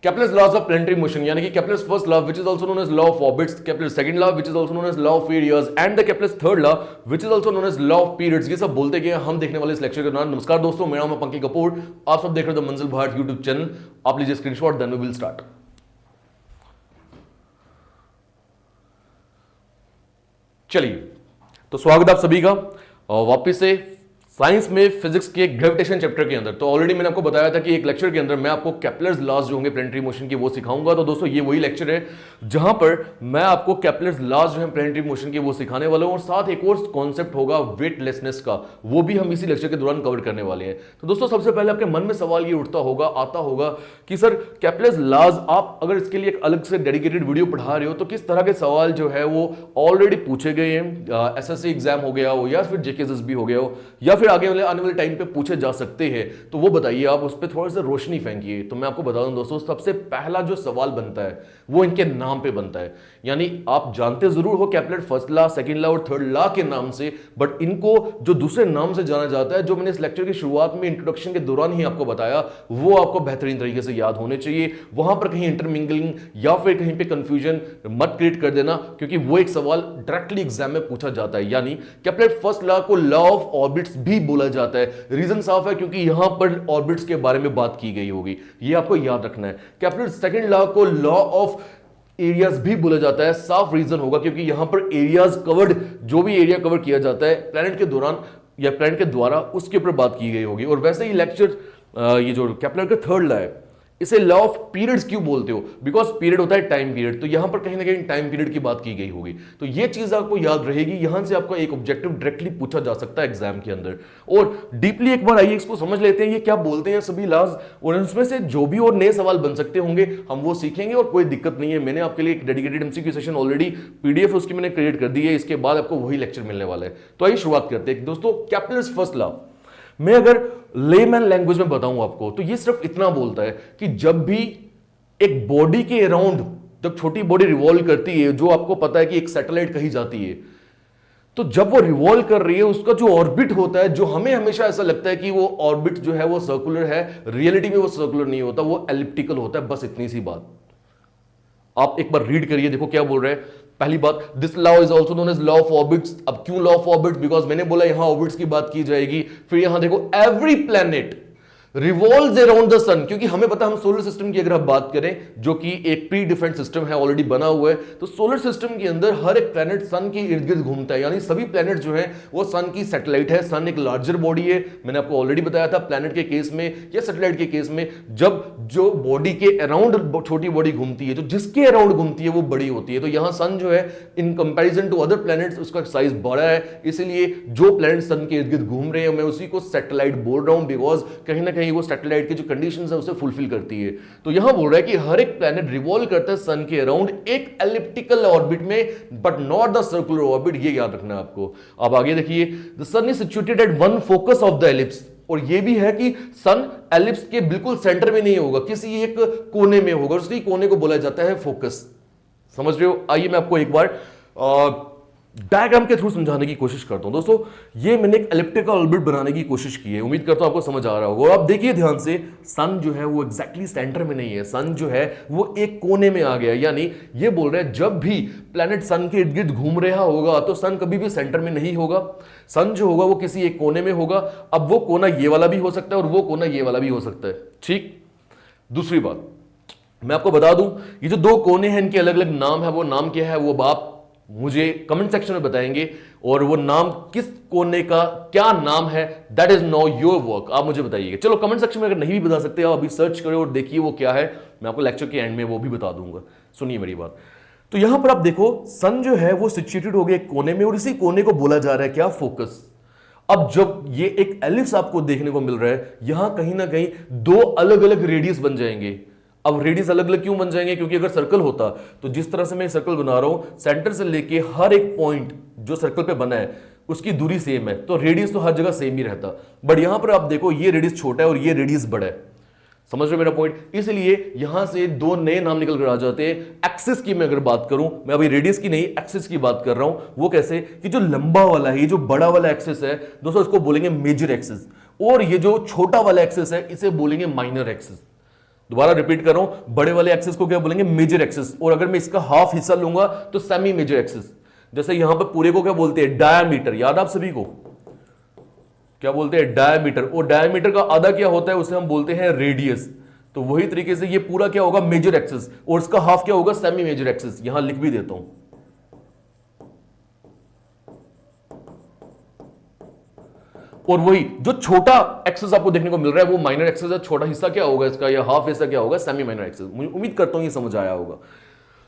Kepler's laws of planetary motion यानी कि Kepler's first law which is also known as law of orbits, Kepler's second law which is also known as law of areas and the Kepler's third law which is also known as law of periods, ये सब बोलते गए हम देखने वाले इस lecture के दौरान। नमस्कार दोस्तों, मेरा नाम है पंकज कपूर, आप सब देख रहे हो द मंजिल भाट यूट्यूब चैनल। आप लीजिए screenshot, then we will start. चलिए, तो स्वागत आप सभी का वापिस से साइंस में फिजिक्स के ग्रेविटेशन चैप्टर के अंदर। तो ऑलरेडी मैंने आपको बताया था कि एक लेक्चर के अंदर मैं आपको केपलर्स लॉज जो होंगे प्लैनेटरी मोशन के वो सिखाऊंगा। तो दोस्तों ये वही लेक्चर है जहां पर मैं आपको केपलर्स लॉज जो है प्लैनेटरी मोशन के वो सिखाने वाला हूं, और साथ एक और कॉन्सेप्ट होगा वेटलेसनेस का, वो भी हम इसी लेक्चर के दौरान कवर करने वाले हैं। तो दोस्तों सबसे पहले आपके मन में सवाल ये आता होगा कि सर केपलर्स लॉज, आप अगर इसके लिए एक अलग से डेडिकेटेड वीडियो पढ़ा रहे हो तो किस तरह के सवाल जो है वो ऑलरेडी पूछे गए हैं, एसएससी एग्जाम हो गया हो या फिर जेकेएसएसबी हो गया हो या फिर आने वाले टाइम पे पूछे जा सकते हैं, तो वो बताइए, आप उस पर थोड़ा सा रोशनी फेंकिए। तो मैं आपको बता दूं दोस्तों, सबसे पहला जो सवाल बनता है वो इनके नाम पे बनता है। यानी आप जानते जरूर हो Kepler first law, second law और थर्ड लॉ के नाम से, बट इनको जो दूसरे नाम से जाना जाता है, जो मैंने इस लेक्चर की शुरुआत में इंट्रोडक्शन के दौरान ही आपको बताया, वो आपको बेहतरीन तरीके से याद होने चाहिए। वहां पर कहीं इंटरमिंगलिंग या फिर कहीं पे कंफ्यूजन मत क्रिएट कर देना, क्योंकि वो एक सवाल डायरेक्टली एग्जाम में पूछा जाता है। यानी केपलर फर्स्ट लॉ को लॉ ऑफ ऑर्बिट्स भी बोला जाता है। रीजन साफ है, क्योंकि यहां पर ऑर्बिट्स के बारे में बात की गई होगी, ये आपको याद रखना है। केपलर सेकंड लॉ को लॉ ऑफ एरियाज भी बोला जाता है। साफ रीजन होगा क्योंकि यहां पर एरियाज कवर्ड, जो भी एरिया कवर किया जाता है प्लैनेट के दौरान या प्लैनेट के द्वारा, उसके ऊपर बात की गई होगी। और वैसे ही लेक्चर ये जो केपलर का थर्ड लॉ है, इसे लॉ ऑफ पीरियड्स क्यों बोलते हो? बिकॉज पीरियड होता है टाइम पीरियड, तो यहां पर कहीं ना कहीं टाइम पीरियड की बात की गई होगी। तो ये चीज आपको याद रहेगी, यहां से आपका एक ऑब्जेक्टिव डायरेक्टली पूछा जा सकता है एग्जाम के अंदर। और डीपली एक बार आइए इसको समझ लेते हैं, ये क्या बोलते हैं सभी लॉज, और इसमें से जो भी और नए सवाल बन सकते होंगे हम वो सीखेंगे, और कोई दिक्कत नहीं है। मैंने आपके लिए एक dedicated MCQ session already PDF उसकी मैंने क्रिएट कर दी है, इसके बाद आपको वही लेक्चर मिलने वाला है। तो आइए शुरुआत करते हैं दोस्तों। केपलर्स फर्स्ट लॉ मैं अगर लेमैन लैंग्वेज में बताऊं आपको, तो ये सिर्फ इतना बोलता है कि जब भी एक बॉडी के अराउंड, जब छोटी बॉडी रिवॉल्व करती है, जो आपको पता है कि एक सैटेलाइट कही जाती है, तो जब वो रिवॉल्व कर रही है, उसका जो ऑर्बिट होता है, जो हमें हमेशा ऐसा लगता है कि वो ऑर्बिट जो है वो सर्कुलर है, रियलिटी में वो सर्कुलर नहीं होता, वो एलिप्टिकल होता है। बस इतनी सी बात आप एक बार रीड करिए, देखो क्या बोल रहे हैं। पहली बात, this law is also known as law of orbits. अब क्यों लॉ ऑफ ऑर्बिट्स? बिकॉज मैंने बोला यहां ऑर्बिट्स की बात की जाएगी। फिर यहां देखो, every planet revolves around the sun, क्योंकि हमें पता है हम सोलर सिस्टम की अगर हम बात करें, जो कि एक प्री डिफाइंड सिस्टम है, ऑलरेडी बना हुआ है, तो सोलर सिस्टम के अंदर हर एक प्लैनेट सन के इर्द गिर्द घूमता है। यानी सभी प्लैनेट जो है वो सन की सैटेलाइट है। सन एक लार्जर बॉडी है, मैंने आपको ऑलरेडी बताया था। प्लैनेट के केस में या सैटेलाइट के केस में, जब जो बॉडी के अराउंड छोटी बॉडी घूमती है, जो जिसके अराउंड घूमती है वो बड़ी होती है। तो यहां सन जो है in comparison to other planets उसका साइज बड़ा है, इसलिए जो प्लैनेट सन के इर्द गिर्द घूम रहे हैं मैं उसी को सैटेलाइट बोल रहा हूं, बिकॉज कहीं ना कहीं वो सैटेलाइट के कंडीशंस है उसे फुलफिल करती है। तो यहां बोल रहा है कि हर एक प्लैनेट रिवॉल्व करता है सन के अराउंड एक एलिप्टिकल ऑर्बिट में, but not the circular orbit. ये याद रखना है आपको। अब आगे देखिए, the sun is situated at one focus of the ellipse, और ये भी है कि सन एलिप्स के बिल्कुल सेंटर में नहीं होगा, किसी एक कोने में होगा, उसी कोने को बोला जाता है फोकस। समझ रहे हो? आइए मैं आपको एक बार डायग्राम के थ्रू समझाने की कोशिश करता हूं। दोस्तों ये मैंने एक एलिप्टिकल ऑर्बिट बनाने की कोशिश की है, उम्मीद करता हूं आपको समझ आ रहा होगा। और आप देखिए ध्यान से, सन जो है वो एग्जैक्टली सेंटर में नहीं है, सन जो है वो एक कोने में आ गया। यानी ये बोल रहे हैं जब भी प्लैनेट सन के इर्द गिर्द घूम रहा होगा तो सन कभी भी सेंटर में नहीं होगा, सन जो होगा वो किसी एक कोने में होगा। अब वो कोना ये वाला भी हो सकता है और वो कोना ये वाला भी हो सकता है। ठीक, दूसरी बात मैं आपको बता दूं, ये जो दो कोने हैं इनके अलग अलग नाम है। वो नाम क्या है वो आप मुझे कमेंट सेक्शन में बताएंगे, और वो नाम किस कोने का क्या नाम है, that is know your work, आप मुझे बताइएगा। चलो कमेंट सेक्शन में अगर नहीं भी बता सकते आप अभी सर्च करें और देखिए वो क्या है, मैं आपको लेक्चर के एंड में वो भी बता दूंगा। सुनिए मेरी बात। तो यहां पर आप देखो, सन जो है वो सिचुएटेड हो गया एक कोने में, और इसी कोने को बोला जा रहा है क्या? फोकस। अब जब ये एक एलिप्स आपको देखने को मिल रहा है, यहां कहीं ना कहीं दो अलग अलग रेडियस बन जाएंगे। अब रेडियस अलग अलग क्यों बन जाएंगे? क्योंकि अगर सर्कल होता, तो जिस तरह से मैं सर्कल बना रहा हूं, सेंटर से लेके हर एक पॉइंट जो सर्कल पे बना है उसकी दूरी सेम है, तो रेडियस तो हर जगह सेम ही रहता। बट यहां पर आप देखो, ये रेडियस छोटा है और ये रेडियस बड़ा है। समझ रहे हो मेरा पॉइंट? इसलिए यहां से दो नए नाम निकल कर आ जाते हैं। एक्सिस की मैं अगर बात करूं, मैं अभी रेडियस की नहीं एक्सिस की बात कर रहा हूं। वो कैसे कि जो लंबा वाला है, ये जो बड़ा वाला एक्सिस है दोस्तों, इसको बोलेंगे मेजर एक्सिस, और ये जो छोटा वाला एक्सिस है इसे बोलेंगे माइनर एक्सिस। दोबारा रिपीट कर रहा हूं, बड़े वाले एक्सिस को क्या बोलेंगे? Major axis. और अगर मैं इसका हाफ हिस्सा लूंगा तो सेमी मेजर एक्सिस। जैसे यहां पर पूरे को क्या बोलते हैं? डायामीटर। याद आप सभी को क्या बोलते हैं? डायामीटर। और डायामीटर का आधा क्या होता है? उसे हम बोलते हैं रेडियस। तो वही तरीके से ये पूरा क्या होगा? Major axis. और इसका हाफ क्या होगा? Semi major axis. यहां लिख भी देता हूं। और वही जो छोटा एक्सेस आपको देखने को मिल रहा है वो माइनर एक्सेस है। छोटा हिस्सा क्या होगा इसका, या हाफ हिस्सा क्या होगा? Semi minor axes. मुझे उम्मीद करता हूं ये समझ आया होगा।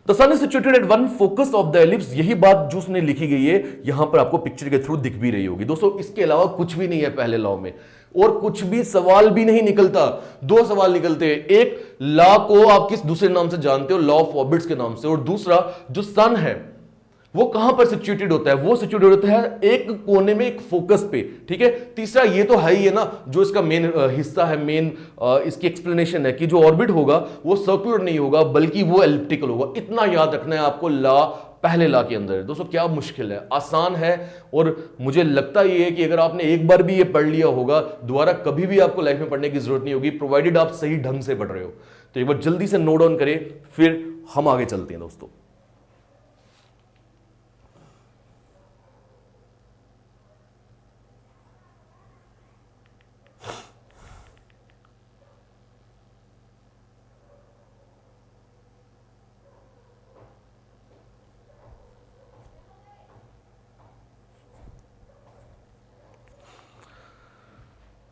The sun is situated at one focus of the ellipse. यही बात जो उसने लिखी गई है यहां पर आपको पिक्चर के थ्रू दिख भी रही होगी। दोस्तों इसके अलावा कुछ भी नहीं है पहले लॉ में, और कुछ भी सवाल भी नहीं निकलता। दो सवाल निकलते हैं। एक, लॉ को आप किस दूसरे नाम से जानते हो? लॉ ऑफ ऑर्बिट्स के नाम से। और दूसरा, जो सन है वो कहां पर सिचुएटेड होता है? वो सिचुएटेड होता है एक कोने में, एक फोकस पे। ठीक है। तीसरा, ये तो है ही है ना, जो इसका मेन हिस्सा है, मेन इसकी एक्सप्लेनेशन है कि जो ऑर्बिट होगा वो सर्कुलर नहीं होगा बल्कि वो एलिप्टिकल होगा। इतना याद रखना है आपको लॉ पहले लॉ के अंदर। दोस्तों क्या मुश्किल है, आसान है। और मुझे लगता ये है कि अगर आपने एक बार भी ये पढ़ लिया होगा, दोबारा कभी भी आपको लाइफ में पढ़ने की जरूरत नहीं होगी, प्रोवाइडेड आप सही ढंग से पढ़ रहे हो। तो एक बार जल्दी से नोट डाउन करें, फिर हम आगे चलते हैं दोस्तों।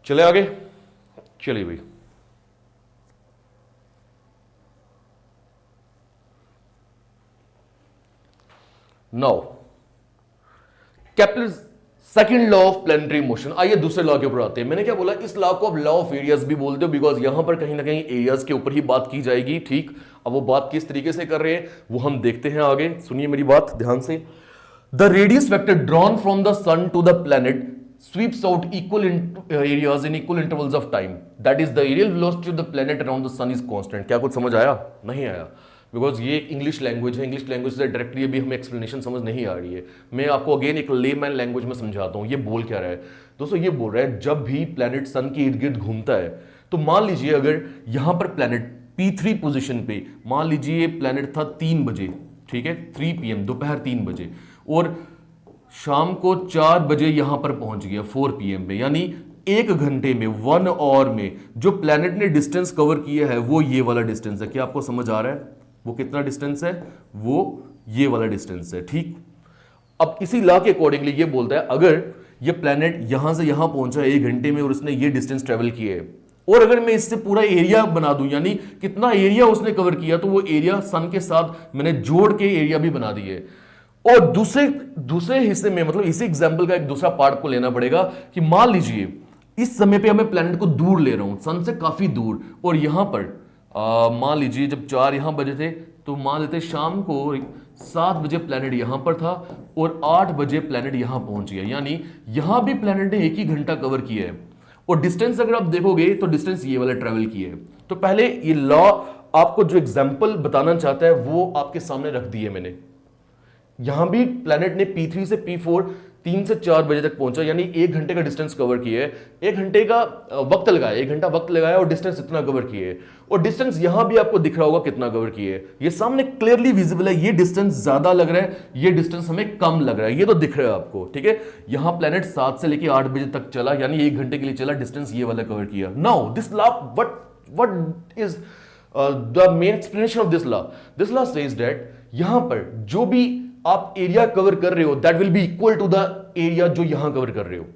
चले आगे, चलिए भाई। Now Kepler's second law of planetary motion. आइए दूसरे लॉ के ऊपर आते हैं। मैंने क्या बोला, इस लॉ को आप लॉ ऑफ एरियाज भी बोलते हो, बिकॉज यहां पर कहीं ना कहीं एरियाज के ऊपर ही बात की जाएगी। ठीक, अब वो बात किस तरीके से कर रहे हैं वो हम देखते हैं आगे। सुनिए मेरी बात ध्यान से। The radius vector drawn from the sun to the planet sweeps out equal areas in equal intervals of time. That is, the aerial velocity of the planet around the sun is constant. क्या कुछ समझ आया? नहीं आया, because ये एक English language है। English language से डायरेक्टली अभी हमें एक्सप्लेनेशन समझ नहीं आ रही है। मैं आपको अगेन एक लेमैन लैंग्वेज में समझाता हूँ ये बोल क्या रहा है। दोस्तों ये बोल रहा है जब भी प्लैनेट सन के इर्द गिर्द घूमता है, तो मान लीजिए अगर यहां पर प्लैनेट P3 पोजिशन पे, मान लीजिए प्लैनेट था 3 बजे, ठीक है, 3 PM, दोपहर 3 बजे, और शाम को 4 बजे यहां पर पहुंच गया 4 PM में, यानी 1 घंटे में, 1 आवर में जो प्लैनेट ने डिस्टेंस कवर किया है वो ये वाला डिस्टेंस है। क्या आपको समझ आ रहा है वो कितना डिस्टेंस है? वो ये वाला डिस्टेंस है। ठीक, अब इसी लॉ के अकॉर्डिंगली ये बोलता है अगर ये प्लैनेट यहां से यहां पहुंचा 1 घंटे में और उसने ये डिस्टेंस ट्रेवल किया है, और अगर मैं इससे पूरा एरिया बना दूं, यानी कितना एरिया उसने कवर किया, तो वो एरिया सन के साथ मैंने जोड़ के एरिया भी बना दी है। और दूसरे हिस्से में, मतलब इसी एग्जांपल का एक दूसरा पार्ट को लेना पड़ेगा कि मान लीजिए इस समय पे मैं प्लैनेट को दूर ले रहा हूं, सन से काफी दूर, और यहां पर मान लीजिए जब 4 यहां बजे थे, तो मान लेते शाम को 7 बजे प्लैनेट यहां पर था और 8 बजे प्लैनेट यहां पहुंच गया, यानी यहां भी प्लैनेट ने 1 ही घंटा कवर किया है। और डिस्टेंस अगर आप देखोगे तो डिस्टेंस ये वाला ट्रेवल किया है। तो पहले ये लॉ आपको जो एग्जांपल बताना चाहता है वो आपके सामने रख दिए मैंने। यहां भी प्लैनेट ने P3 से P4 3 से 4 बजे तक पहुंचा, यानी 1 घंटे का डिस्टेंस कवर किया है। 1 घंटे का वक्त लगाया, 1 घंटा वक्त लगाया और डिस्टेंस इतना कवर किए है। और डिस्टेंस यहां भी आपको दिख रहा होगा कितना कवर किए है, ये सामने क्लियरली विजिबल है। ये डिस्टेंस ज्यादा लग रहा है, ये डिस्टेंस हमें कम लग रहा है, ये तो दिख रहा है आपको। ठीक है, यहां प्लैनेट 7 से लेकर 8 बजे तक चला, यानी 1 घंटे के लिए चला, डिस्टेंस ये वाला कवर किया। Now this law, what is the main explanation of this law? This law says that यहां पर जो भी आप एरिया कवर कर रहे हो that will be equal to the area जो यहां कवर कर रहे हो।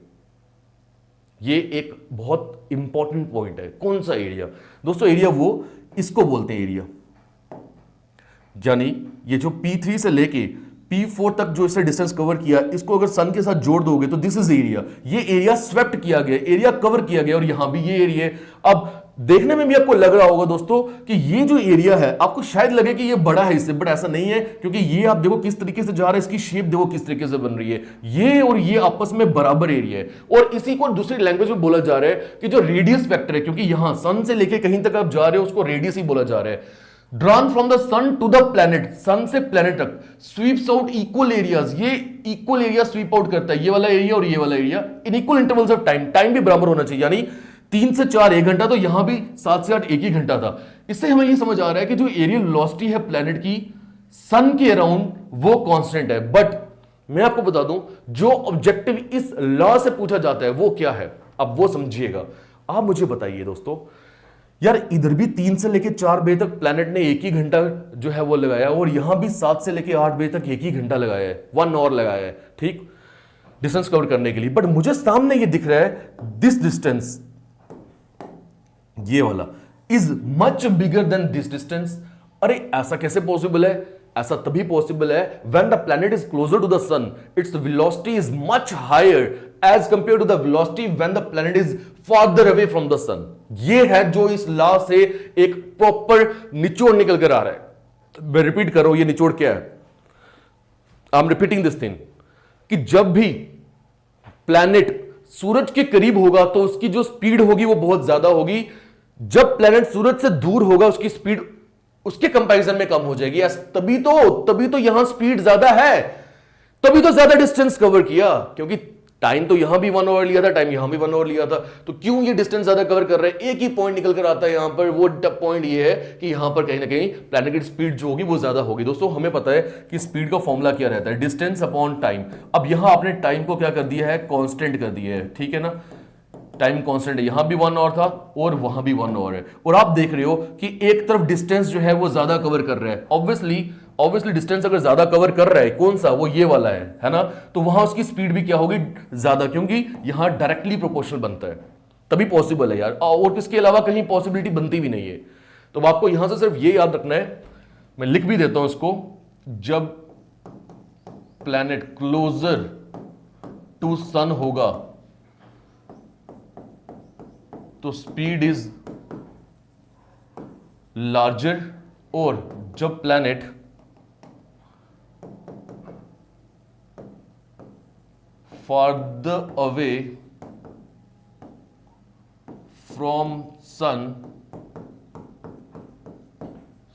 ये एक बहुत इंपॉर्टेंट पॉइंट है। कौन सा एरिया? दोस्तों एरिया वो इसको बोलते हैं एरिया, यानी ये जो P3 से लेके P4 तक जो इससे डिस्टेंस कवर किया, इसको अगर सन के साथ जोड़ दोगे तो दिस इज एरिया। ये एरिया स्वेप्ट किया गया, एरिया कवर किया गया, और यहां भी ये एरिया। अब देखने में भी आपको लग रहा होगा दोस्तों कि ये जो एरिया है, आपको शायद लगे कि ये बड़ा है इससे, बट ऐसा नहीं है, क्योंकि ये आप देखो किस तरीके से जा रहा है, इसकी शेप देखो किस तरीके से बन रही है। ये और ये आपस में बराबर एरिया है। और इसी को दूसरी लैंग्वेज में बोला जा रहा है कि जो रेडियस फैक्टर है, क्योंकि यहां सन से लेके कहीं तक आप जा रहे हो उसको रेडियस ही बोला जा रहा है। Drawn from the sun to the planet, sun से प्लैनेट तक, स्वीप्स आउट इक्वल एरियाज। ये इक्वल एरिया स्वीप आउट करता है, ये वाला एरिया और ये वाला area, in equal intervals of time. Time भी बराबर होना चाहिए, यानी 3 से 4 1 घंटा, तो यहां भी 7 से 8 1 ही घंटा था। इससे हमें ये समझ आ रहा है कि जो एरियल वेलोसिटी है प्लैनेट की सन के अराउंड वो कांस्टेंट है। बट मैं आपको बता दूं, जो ऑब्जेक्टिव इस लॉ से पूछा जाता है वो क्या है, अब वो समझिएगा। आप मुझे बताइए दोस्तों, यार इधर भी 3 से लेके 4 बजे तक प्लैनेट ने 1 ही घंटा जो है वो लगाया, और यहां भी 7 से लेके 8 बजे तक 1 ही घंटा लगाया है, 1 आवर लगाया है, ठीक, डिस्टेंस कवर करने के लिए। बट मुझे सामने ये दिख रहा है, दिस डिस्टेंस, ये वाला is much bigger than this distance. अरे ऐसा कैसे पॉसिबल है? ऐसा तभी पॉसिबल है when the planet is closer to the sun, its velocity is much higher as compared to the velocity when the planet is farther away from the sun. ये है जो इस लॉ से एक प्रॉपर निचोड़ निकल कर आ रहा है। मैं रिपीट कर रहा हूं, ये निचोड़ क्या है, I am repeating this thing, कि जब भी प्लैनेट सूरज के करीब होगा तो उसकी जो स्पीड होगी वो बहुत ज्यादा होगी। जब प्लैनेट सूरज से दूर होगा उसकी स्पीड उसके कंपैरिजन में कम हो जाएगी। तभी तो यहां स्पीड ज्यादा है, तभी तो ज्यादा डिस्टेंस कवर किया, क्योंकि टाइम तो यहां भी 1 आवर लिया था, टाइम यहां भी 1 आवर लिया था। तो क्यों ये डिस्टेंस ज्यादा कवर कर रहे हैं? एक ही पॉइंट निकल कर आता है यहां पर, वो पॉइंट ये है कि यहां पर कहीं ना कहीं प्लैनेट की स्पीड जो होगी वो ज्यादा होगी। दोस्तों हमें पता है कि स्पीड का फॉर्मूला क्या रहता है, डिस्टेंस अपॉन टाइम। अब यहां आपने टाइम को क्या कर दिया है, कांस्टेंट कर दिया है, ठीक है ना, टाइम कांस्टेंट है, यहां भी 1 आवर था और वहां भी 1 आवर है। और आप देख रहे हो कि एक तरफ डिस्टेंस जो है वो ज्यादा कवर कर रहा है। ऑब्वियसली डिस्टेंस अगर ज्यादा कवर कर रहा है, कौन सा, वो ये वाला है ना, तो वहां उसकी स्पीड भी क्या होगी, ज्यादा, क्योंकि यहां डायरेक्टली प्रोपोर्शनल बनता है, तभी पॉसिबल है यार, और किसके अलावा कहीं पॉसिबिलिटी बनती भी नहीं है। तो आपको यहां से सिर्फ ये याद रखना है, मैं लिख भी देता हूं इसको, जब प्लैनेट क्लोजर टू सन होगा तो स्पीड इज लार्जर, और जब planet farther away from sun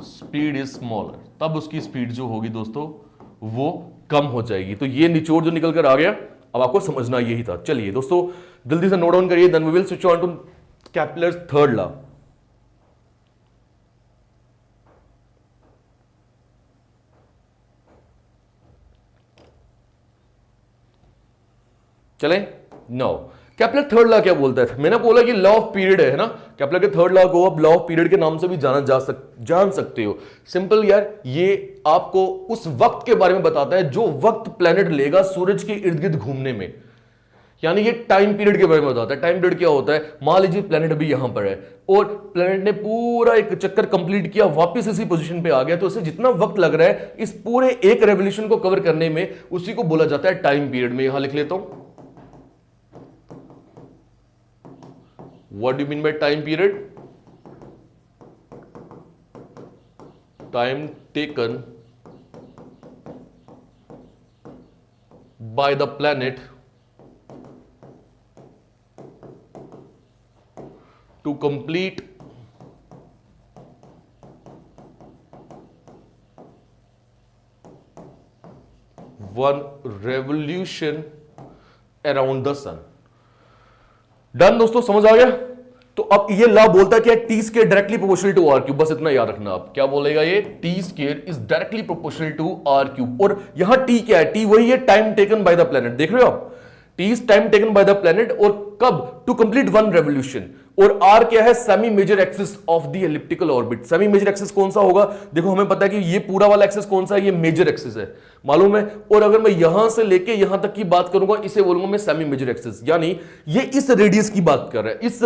speed is smaller, तब उसकी स्पीड जो होगी दोस्तों वो कम हो जाएगी। तो ये निचोड़ जो निकल कर आ गया, अब आपको समझना यही था। चलिए दोस्तों जल्दी से नोट डाउन करिए, then we will switch on to Kepler's third law. चले नो, केपलर थर्ड लॉ क्या बोलता है? मैंने बोला कि लॉ ऑफ पीरियड है ना, केपलर के थर्ड लॉ को आप लॉ ऑफ पीरियड के नाम से भी जान सकते हो। सिंपल यार, ये आपको उस वक्त के बारे में बताता है जो वक्त प्लेनेट लेगा सूरज के इर्द गिर्द घूमने में, यानी ये टाइम पीरियड के बारे में बताता है। टाइम पीरियड क्या होता है, मान लीजिए प्लेनेट अभी यहां पर है और प्लेनेट ने पूरा एक चक्कर कंप्लीट किया, वापस इसी पोजीशन पे आ गया, तो इसे जितना वक्त लग रहा है इस पूरे एक रेवोल्यूशन को कवर करने में, उसी को बोला जाता है टाइम पीरियड। में यहां लिख लेता हूं, what do you mean by time period? Time taken by the planet to complete one revolution around the sun। Done दोस्तों, समझ आ गया? तो अब ये लॉ बोलता है कि T square directly proportional to R cube, बस इतना याद रखना। आप क्या बोलेगा, ये T square is directly proportional to R cube. और यहां टी क्या है, टी वही है time taken by the planet, देख रहे हो आप, T is time taken by the planet, और कब, टू कंप्लीट वन रेवोल्यूशन। और आर क्या है, semi major axis of the elliptical orbit. Semi major axis कौन सा होगा, देखो हमें पता है कि ये पूरा वाला एक्सिस कौन सा है, ये मेजर एक्सिस है, मालूम है। और अगर मैं यहां से लेके यहां तक की बात करूंगा, इसे बोलूंगा मैं सेमी मेजर एक्सिस, यानी ये इस रेडियस की बात कर रहा है, इस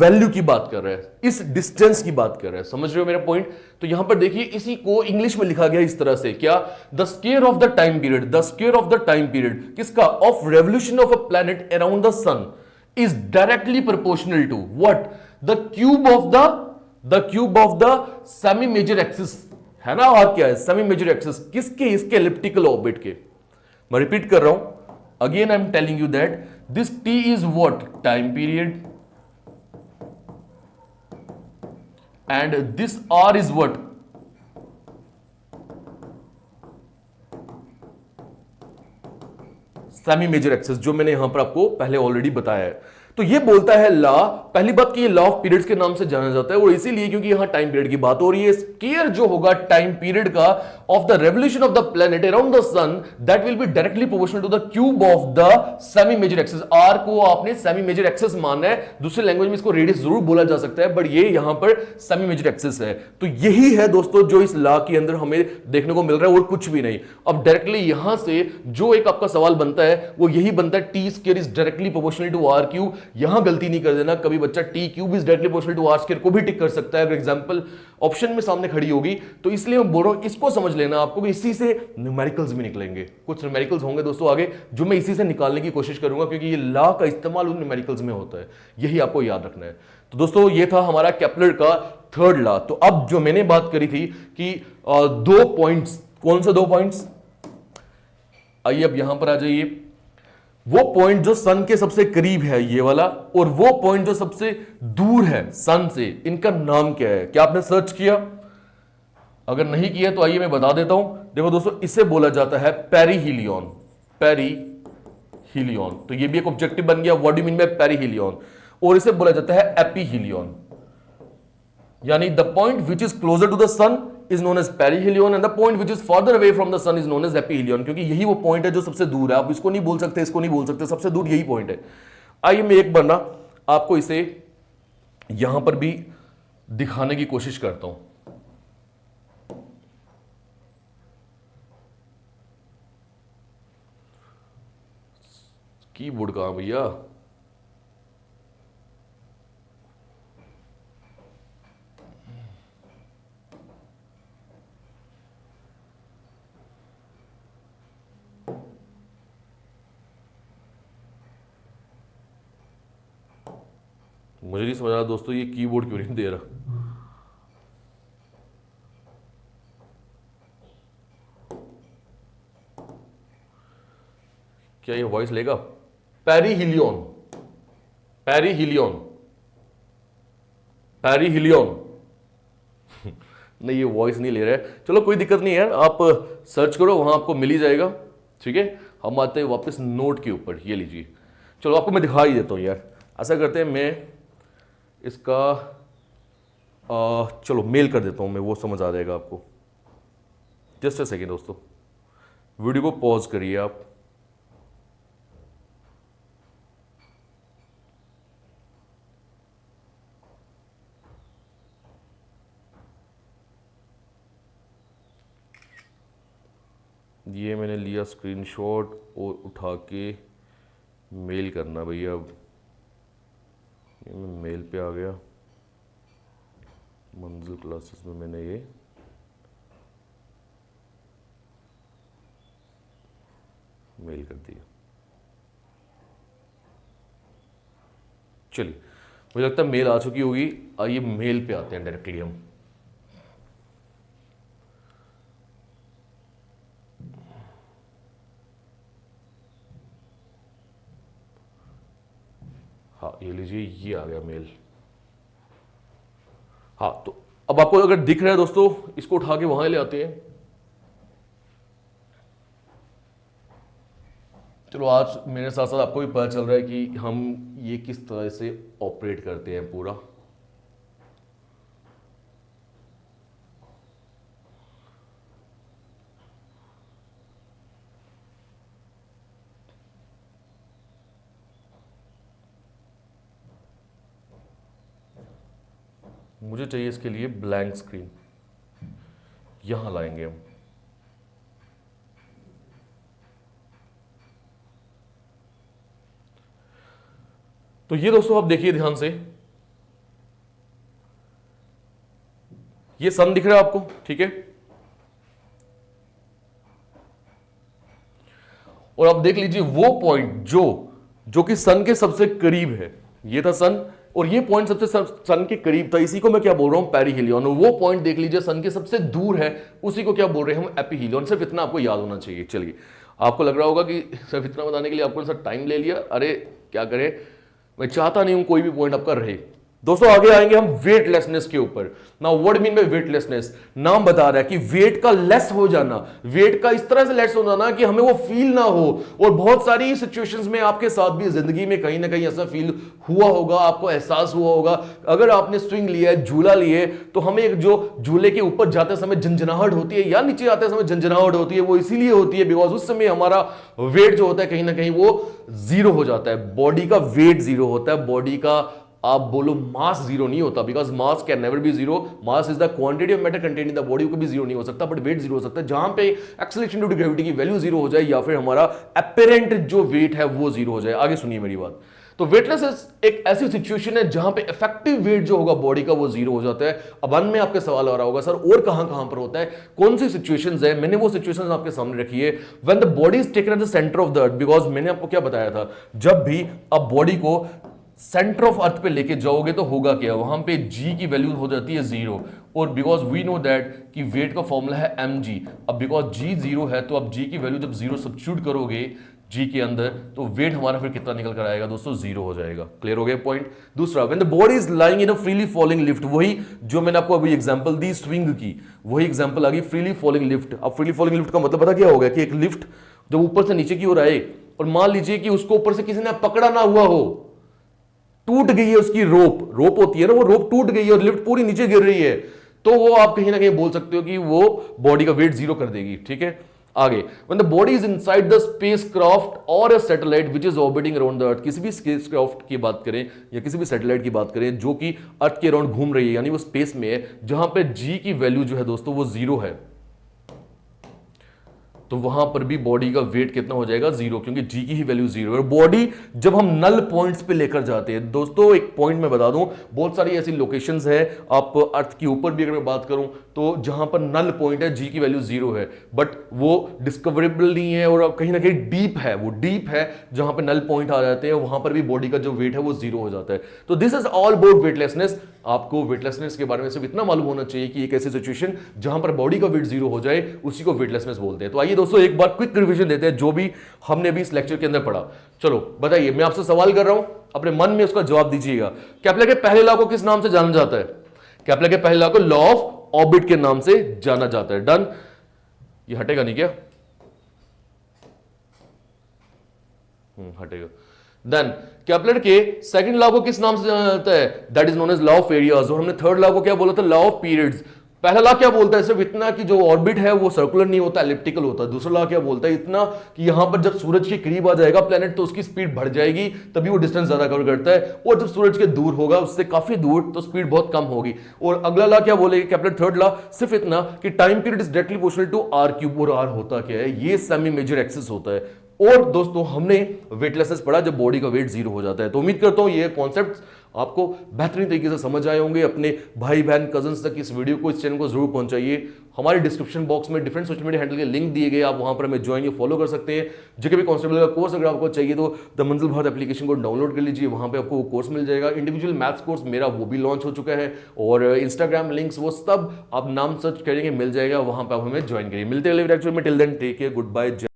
वैल्यू की बात कर रहा है, इस डिस्टेंस की बात कर रहा है। समझ रहे हो मेरा पॉइंट? तो यहां पर देखिए, इसी को इंग्लिश में लिखा गया इस तरह से, क्या, the square of the time period, the square of the time period किसका, of revolution of a planet around the sun is directly proportional to what, the cube of the semi major axis, है ना। और क्या है, semi major axis किसके, इसके elliptical orbit के। मैं रिपीट कर रहा हूं, again I am telling you that this t is what, time period, and this r is what, semi major axis, जो मैंने यहां पर आपको पहले ऑलरेडी बताया है। तो ये बोलता है लॉ, पहली बात कि ये लॉ ऑफ पीरियड्स के नाम से जाना जाता है, और इसीलिए क्योंकि यहां टाइम पीरियड की बात हो रही है। स्क्वायर जो होगा टाइम पीरियड का of the revolution of the planet around the sun, that will be directly proportional to the cube of the semi major axis. R को आपने सेमी मेजर एक्सिस मानना है, दूसरे लैंग्वेज में इसको रेडियस जरूर बोला जा सकता है, बट ये यहां पर सेमी मेजर एक्सिस है। तो यही है दोस्तों जो इस लॉ के अंदर हमें देखने को मिल रहा है, और कुछ भी नहीं। अब डायरेक्टली यहां से जो एक आपका सवाल बनता है वो यही बनता है, T square is directly proportional to R cube. यहां गलती नहीं कर देना, कभी बच्चा T cube is directly proportional to R square को भी टिक कर सकता है अगर एग्जांपल ऑप्शन में सामने खड़ी होगी। तो इसलिए मैं बोल रहा हूं इसको समझ लेना आपको कि इसी से न्यूमेरिकल्स भी निकलेंगे, कुछ न्यूमेरिकल्स होंगे दोस्तों आगे जो मैं इसी से निकालने की कोशिश करूंगा, क्योंकि ये लॉ का इस्तेमाल उन न्यूमेरिकल्स में होता है, यही आपको याद रखना है। तो दोस्तों ये था हमारा केपलर का थर्ड लॉ। तो अब जो मैंने बात करी थी कि दो पॉइंट्स, कौन से दो पॉइंट्स, आइए अब यहां पर आ जाइए। वो पॉइंट जो सन के सबसे करीब है ये वाला, और वो पॉइंट जो सबसे दूर है सन से, इनका नाम क्या है? क्या आपने सर्च किया? अगर नहीं किया तो आइए मैं बता देता हूं। देखो दोस्तों, इसे बोला जाता है पेरीहीलियन। पेरीहीलियन, तो ये भी एक ऑब्जेक्टिव बन गया, what do you mean by perihelion. और इसे बोला जाता है एपीहीलियन, यानी the point which is closer to the sun is known as perihelion and the point which is farther away from the sun is known as aphelion, क्योंकि यही वो point है जो सबसे दूर है। आप इसको नहीं बोल सकते, इसको नहीं बोल सकते, सबसे दूर यही पॉइंट है। आइए मैं एक बार ना आपको इसे यहां पर भी दिखाने की कोशिश करता हूं। कीबोर्ड कहां भैया? मुझे नहीं समझ रहा दोस्तों ये कीबोर्ड क्यों नहीं दे रहा। क्या ये वॉइस लेगा? Perihelion, perihelion, perihelion. नहीं, ये वॉइस नहीं ले रहा है। चलो कोई दिक्कत नहीं है, आप सर्च करो, वहां आपको मिल ही जाएगा। ठीक है, हम आते हैं वापस नोट के ऊपर। ये लीजिए, चलो आपको मैं दिखा ही देता हूं यार। ऐसा करते हैं, मैं इसका चलो मेल कर देता हूं मैं, वो समझ आ जाएगा आपको। जस्ट अ सेकेंड दोस्तों, वीडियो को पॉज करिए आप। ये मैंने लिया स्क्रीनशॉट और उठा के मेल करना भैया। अब ये मैं मेल पे आ गया, मंजिल क्लासेस में मैंने ये मेल कर दिया। चलिए, मुझे लगता है मेल आ चुकी होगी। आइए मेल पे आते हैं डायरेक्टली हम। हाँ ये लीजिए, ये आ गया मेल। हाँ, तो अब आपको अगर दिख रहा है दोस्तों, इसको उठा के वहां ले आते हैं। चलो आज मेरे साथ साथ आपको भी पता चल रहा है कि हम ये किस तरह से ऑपरेट करते हैं पूरा। मुझे चाहिए इसके लिए ब्लैंक स्क्रीन, यहां लाएंगे हम। तो ये दोस्तों आप देखिए ध्यान से, ये सन दिख रहा है आपको, ठीक है। और आप देख लीजिए वो पॉइंट जो कि सन के सबसे करीब है, ये था सन, और ये पॉइंट सबसे सन के करीब था, इसी को मैं क्या बोल रहा हूं, पेरीहीलियन। और वो पॉइंट देख लीजिए सन के सबसे दूर है, उसी को क्या बोल रहे हैं हम, एपीहीलियन। सिर्फ इतना आपको याद होना चाहिए। चलिए, आपको लग रहा होगा कि सिर्फ इतना बताने के लिए आपको टाइम ले लिया। अरे क्या करें, मैं चाहता नहीं हूं कोई भी पॉइंट आपका रहे, दोस्तों आगे आएंगे हम वेटलेसनेस के ऊपर। Now what mean by weightlessness, नाम बता रहा है कि वेट का लेस हो जाना, वेट का इस तरह से लेस हो जाना कि हमें वो फील ना हो। और बहुत सारी सिचुएशंस में आपके साथ भी जिंदगी में कहीं ना कहीं ऐसा फील हुआ होगा, आपको एहसास हुआ होगा। अगर आपने स्विंग लिया है, झूला लिए, तो हमें एक जो झूले के ऊपर जाते समय झंझनाहट होती है या नीचे आते समय झंझनाहट होती है, वो इसीलिए होती है बिकॉज उस समय हमारा वेट जो होता है कहीं ना कहीं वो जीरो हो जाता है, बॉडी का वेट जीरो होता है, बॉडी का आप बोलो मास जीरो नहीं होता, because mass can never be zero. Mass is the quantity of matter contain in the body, को भी जीरो नहीं हो सकता, बट वेट जीरो हो सकता है। जहां पे एक्सेलरेशन ड्यू टू ग्रेविटी की वैल्यू जीरो हो जाए या फिर हमारा अपेरेंट जो वेट है वो जीरो हो जाए। आगे सुनिए मेरी बात। तो वेटलेसनेस एक ऐसी सिचुएशन है जहां पे इफेक्टिव वेट जो होगा बॉडी का वो जीरो हो जाता है। अब अंत में आपके सवाल आ रहा होगा, सर और कहां कहां पर होता है, कौन सी सिचुएशंस है? मैंने वो सिचुएशंस आपके सामने रखी है। When the body is taken at the centre of the earth, because मैंने आपको क्या बताया था, जब भी आप बॉडी को सेंटर ऑफ अर्थ पे लेके जाओगे तो होगा क्या, वहां पे जी की वैल्यू हो जाती है जीरो। और बिकॉज वी नो दैट कि वेट का फॉर्मूला है mg। अब बिकॉज जी जीरो है तो अब जी की वैल्यू जब जीरो सब्स्टिट्यूट करोगे जी के अंदर, तो वेट हमारा फिर कितना निकल कर आएगा दोस्तों, जीरो हो जाएगा। क्लियर हो गया पॉइंट। दूसरा, when the body is lying in a freely falling lift, वही जो मैंने आपको अभी एग्जांपल दी स्विंग की, वही एग्जांपल आ गई फ्रीली फॉलिंग लिफ्ट। अब फ्रीली फॉलिंग लिफ्ट का मतलब पता क्या हो गया कि एक लिफ्ट जब ऊपर से नीचे की ओर आए और मान लीजिए कि उसको ऊपर से किसी ने पकड़ा ना हुआ हो, टूट गई है उसकी रोप, रोप होती है ना, वो रोप टूट गई है और लिफ्ट पूरी नीचे गिर रही है, तो वो आप कहीं ना कहीं बोल सकते हो कि वो बॉडी का वेट जीरो कर देगी। ठीक है, आगे, when the body is inside the spacecraft or a satellite which is orbiting around the earth, किसी भी स्पेसक्राफ्ट की बात करें या किसी भी सैटेलाइट की बात करें जो कि अर्थ के अराउंड घूम रही है, यानी वो स्पेस में है, जहां पे जी की वैल्यू जो है दोस्तों वो जीरो है, तो वहां पर भी बॉडी का वेट कितना हो जाएगा, जीरो, क्योंकि जी की ही वैल्यू जीरो है। और बॉडी जब हम नल पॉइंट्स पे लेकर जाते हैं दोस्तों, एक पॉइंट मैं बता दूं, बहुत सारी ऐसी लोकेशंस है, आप अर्थ के ऊपर भी अगर मैं बात करूं तो जहां पर नल पॉइंट है, जी की वैल्यू जीरो है, बट वो डिस्कवरेबल नहीं है और कहीं ना कहीं डीप है, वो डीप है, जहां पर नल पॉइंट आ जाते हैं वहां पर भी बॉडी का जो वेट है वो जीरो हो जाता है। तो this is all about weightlessness. आपको वेटलेसनेस के बारे में सिर्फ इतना मालूम होना चाहिए कि एक ऐसी सिचुएशन जहां पर बॉडी का वेट जीरो हो जाए उसी को वेटलेसनेस बोलते हैं। तो आइए दोस्तों एक बार क्विक रिवीजन देते हैं जो भी हमने भी इस लेक्चर के अंदर पढ़ा। चलो बताइए, मैं आपसे सवाल कर रहा हूं, अपने मन में उसका जवाब दीजिएगा। केपलर के पहले लॉ को किस नाम से जाना जाता है? केपलर के पहले लॉ को लॉ ऑफ ऑर्बिट के नाम से जाना जाता है। डन, ये हटेगा नहीं क्या? हटेगा। देन केपलर के सेकंड लॉ को किस नाम से जाना जाता है? That is known as law of areas. और हमने थर्ड लॉ को क्या बोला था? Law of periods. पहला लॉ क्या बोलता है? सिर्फ इतना कि जो ऑर्बिट है वो सर्कुलर नहीं होता, एलिप्टिकल होता है। दूसरा लॉ क्या बोलता है? इतना कि यहां पर जब सूरज के करीब आ जाएगा प्लेनेट तो उसकी स्पीड बढ़ जाएगी, तभी वो डिस्टेंस ज्यादा कवर करता है, और जब सूरज के दूर होगा उससे काफी दूर तो स्पीड बहुत कम होगी। और अगला लॉ क्या बोलेगा केपलर? थर्ड लॉ सिर्फ इतना कि time period is directly proportional to R cube. और आर होता क्या है? ये सेमी मेजर एक्सिस होता है। और दोस्तों हमने वेटलेसनेस पढ़ा जब बॉडी का वेट जीरो हो जाता है। तो उम्मीद करता हूं ये कॉन्सेप्ट्स आपको बेहतरीन तरीके से समझ आए होंगे। अपने भाई बहन कजन्स तक इस वीडियो को, इस चैनल को जरूर पहुंचाइए। हमारे डिस्क्रिप्शन बॉक्स में डिफरेंट सोशल मीडिया हैंडल के लिंक दिए गए, आप वहां पर हमें ज्वाइन या फॉलो कर सकते हैं। जेके भी कांस्टेबल का कोर्स अगर आपको चाहिए तो द मंजिल भारत एप्लीकेशन को डाउनलोड कर लीजिए, वहां पे आपको वो कोर्स मिल जाएगा। इंडिविजुअल मैथ्स कोर्स मेरा वो भी लॉन्च हो चुका है, और इंस्टाग्राम लिंक्स वो सब आप नाम सर्च करेंगे मिल जाएगा, वहां पर आप हमें ज्वाइन करिए। मिलते हैं अगले लेक्चर में। Till then take care, good bye.